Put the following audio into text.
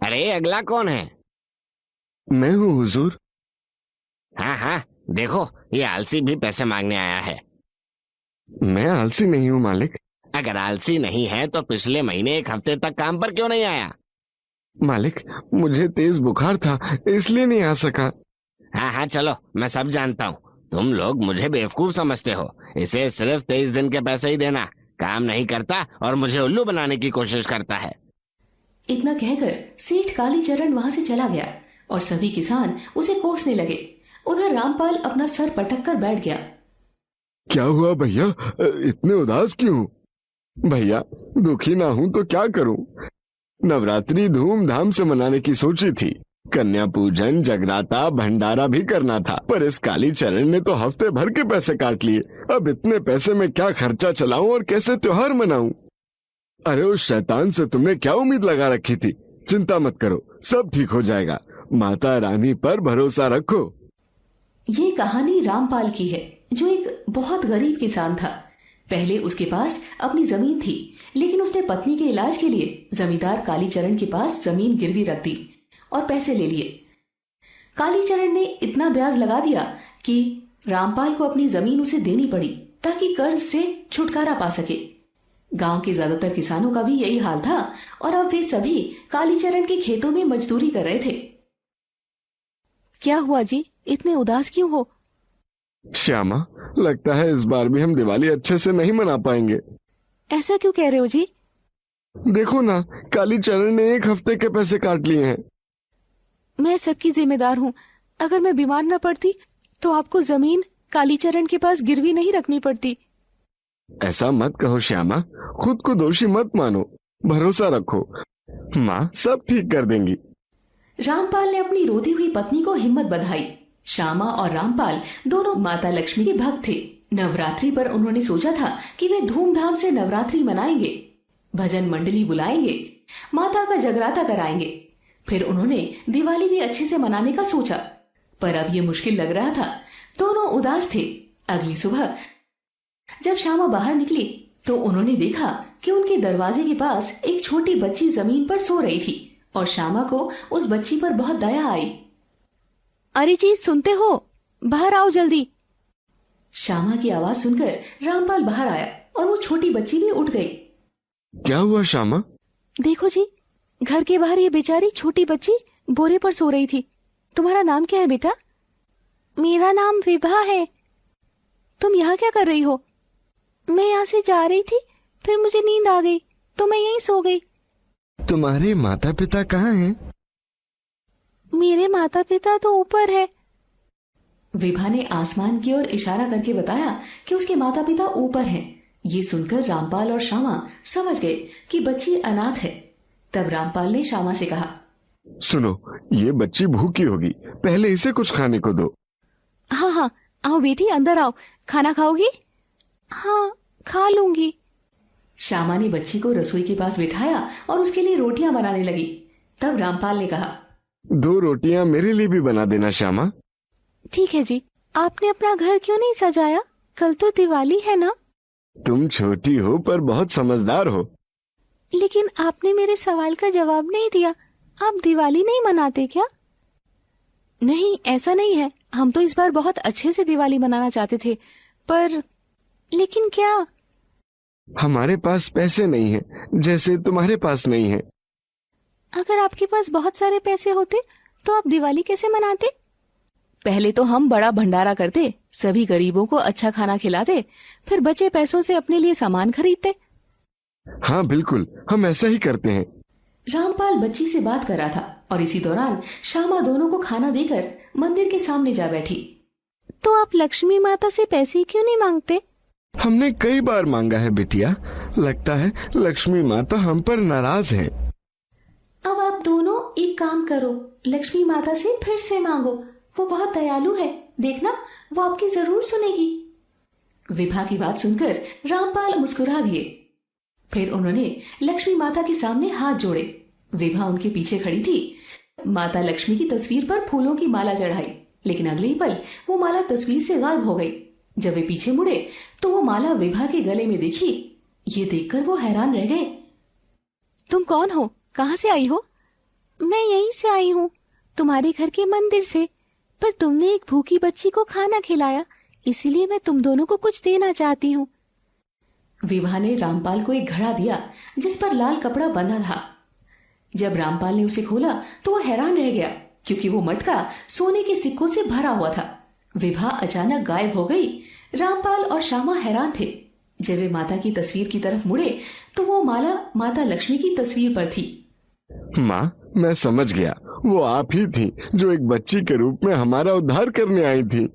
अरे अगला कौन है? मैं हूँ हुजूर। हाँ हाँ, देखो ये आलसी भी पैसे मांगने आया है। मैं आलसी नहीं हूँ मालिक। अगर आलसी नहीं है तो पिछले महीने एक हफ्ते तक काम पर क्यों नहीं आया? मालिक, मुझे तेज बुखार था इसलिए नहीं आ सका। हाँ हाँ चलो, मैं सब जानता हूँ। तुम लोग मुझे बेवकूफ समझते हो। इसे सिर्फ 23 दिन के पैसे ही देना। काम नहीं करता और मुझे उल्लू बनाने की कोशिश करता है। इतना कहकर सेठ कालीचरण वहां से चला गया और सभी किसान उसे कोसने लगे। उधर रामपाल अपना सर पटक कर बैठ गया। क्या हुआ भैया, इतने उदास क्यों? भैया, दुखी ना हूं तो क्या करूं। नवरात्रि धूमधाम से मनाने की सोची थी। कन्या पूजन, जगराता, भंडारा भी करना था, पर इस कालीचरण ने तो हफ्ते भर के पैसे काट लिए। अब इतने पैसे में क्या खर्चा चलाऊं और कैसे त्योहार मनाऊं? अरे उस शैतान से तुमने क्या उम्मीद लगा रखी थी? चिंता मत करो, सब ठीक हो जाएगा। माता रानी पर भरोसा रखो। ये कहानी रामपाल की है, जो एक बहुत गरीब किसान था। पहले उसके पास अपनी जमीन थी, लेकिन उसने पत्नी के इलाज के लिए जमींदार कालीचरण के पास जमीन गिरवी रख दी और पैसे ले लिए। कालीचरण ने इतना ब्याज लगा दिया कि रामपाल को अपनी जमीन उसे देनी पड़ी ताकि कर्ज से छुटकारा पा सके। गांव के ज्यादातर किसानों का भी यही हाल था और अब वे सभी कालीचरण के खेतों में मजदूरी कर रहे थे। क्या हुआ जी, इतने उदास क्यों हो? श्यामा, लगता है इस बार भी हम दिवाली अच्छे से नहीं मना पाएंगे। ऐसा क्यों कह रहे हो जी? देखो ना, कालीचरण ने एक हफ्ते के पैसे काट लिए हैं। मैं सबकी जिम्मेदार हूँ। अगर मैं बीमार न पड़ती तो आपको जमीन कालीचरण के पास गिरवी नहीं रखनी पड़ती। ऐसा मत कहो श्यामा, खुद को दोषी मत मानो, भरोसा रखो, माँ सब ठीक कर देंगी। रामपाल ने अपनी रोती हुई पत्नी को हिम्मत बधाई। श्यामा और रामपाल दोनों माता लक्ष्मी के भक्त थे। नवरात्रि पर उन्होंने सोचा था कि वे धूमधाम से नवरात्रि मनाएंगे, भजन मंडली बुलाएंगे, माता का जगराता कराएंगे। फिर उन्होंने दिवाली भी अच्छे से मनाने का सोचा, पर अब ये मुश्किल लग रहा था। दोनों उदास थे। अगली सुबह जब श्यामा बाहर निकली तो उन्होंने देखा कि उनके दरवाजे के पास एक छोटी बच्ची जमीन पर सो रही थी और श्यामा को उस बच्ची पर बहुत दया आई। अरे जी, सुनते हो? बाहर आओ जल्दी। श्यामा की आवाज सुनकर रामपाल बाहर आया और वो छोटी बच्ची भी उठ गई। क्या हुआ श्यामा? देखो जी, घर के बाहर ये बेचारी छोटी बच्ची बोरे पर सो रही थी। तुम्हारा नाम क्या है बेटा? मेरा नाम विभा है। तुम यहाँ क्या कर रही हो? मैं यहाँ से जा रही थी, फिर मुझे नींद आ गई तो मैं यहीं सो गई। तुम्हारे माता पिता कहाँ हैं? मेरे माता पिता तो ऊपर है। विभा ने आसमान की ओर इशारा करके बताया कि उसके माता पिता ऊपर हैं। ये सुनकर रामपाल और श्यामा समझ गए कि बच्ची अनाथ है। तब रामपाल ने श्यामा से कहा, सुनो, ये बच्ची भूखी होगी, पहले इसे कुछ खाने को दो। हाँ हाँ, आओ बेटी, अंदर आओ। खाना खाओगी? हाँ, खा लूंगी। श्यामा ने बच्ची को रसोई के पास बिठाया और उसके लिए रोटियां बनाने लगी। तब रामपाल ने कहा, 2 रोटियां मेरे लिए भी बना देना श्यामा। ठीक है जी। आपने अपना घर क्यों नहीं सजाया? कल तो दिवाली है ना? तुम छोटी हो पर बहुत समझदार हो। लेकिन आपने मेरे सवाल का जवाब नहीं दिया। आप दिवाली नहीं मनाते क्या? नहीं, ऐसा नहीं है। हम तो इस बार बहुत अच्छे से दिवाली मनाना चाहते थे, पर लेकिन क्या? हमारे पास पैसे नहीं हैं, जैसे तुम्हारे पास नहीं है। अगर आपके पास बहुत सारे पैसे होते तो आप दिवाली कैसे मनाते? पहले तो हम बड़ा भंडारा करते, सभी गरीबों को अच्छा खाना खिलाते, फिर बचे पैसों से अपने लिए सामान खरीदते। हाँ बिल्कुल, हम ऐसा ही करते हैं। रामपाल बच्ची से बात कर रहा था और इसी दौरान श्यामा दोनों को खाना देकर मंदिर के सामने जा बैठी। तो आप लक्ष्मी माता से पैसे क्यों नहीं मांगते? हमने कई बार मांगा है बिटिया, लगता है लक्ष्मी माता हम पर नाराज है। अब आप दोनों एक काम करो, लक्ष्मी माता से फिर से मांगो। वो बहुत दयालु है, देखना वो आपकी जरूर सुनेगी। विभा की बात सुनकर रामपाल मुस्कुरा दिए। फिर उन्होंने लक्ष्मी माता के सामने हाथ जोड़े। विभा उनके पीछे खड़ी थी। माता लक्ष्मी की तस्वीर पर फूलों की माला चढ़ाई, लेकिन अगले ही पल वो माला तस्वीर से गायब हो गई। जब वे पीछे मुड़े तो वो माला विभा के गले में दिखी। ये देखकर वो हैरान रह गए। तुम कौन हो? कहाँ से आई हो? मैं यहीं से आई हूँ, तुम्हारे घर के मंदिर से। पर तुमने एक भूखी बच्ची को खाना खिलाया, इसीलिए मैं तुम दोनों को कुछ देना चाहती हूँ। विभा ने रामपाल को एक घड़ा दिया जिस पर लाल कपड़ा बंधा था। जब रामपाल ने उसे खोला तो वह हैरान रह गया, क्योंकि वो मटका सोने के सिक्कों से भरा हुआ था। विभा अचानक गायब हो गई। रामपाल और श्यामा हैरान थे। जब वे माता की तस्वीर की तरफ मुड़े तो वो माला माता लक्ष्मी की तस्वीर पर थी। माँ, मैं समझ गया, वो आप ही थी जो एक बच्ची के रूप में हमारा उद्धार करने आई थी।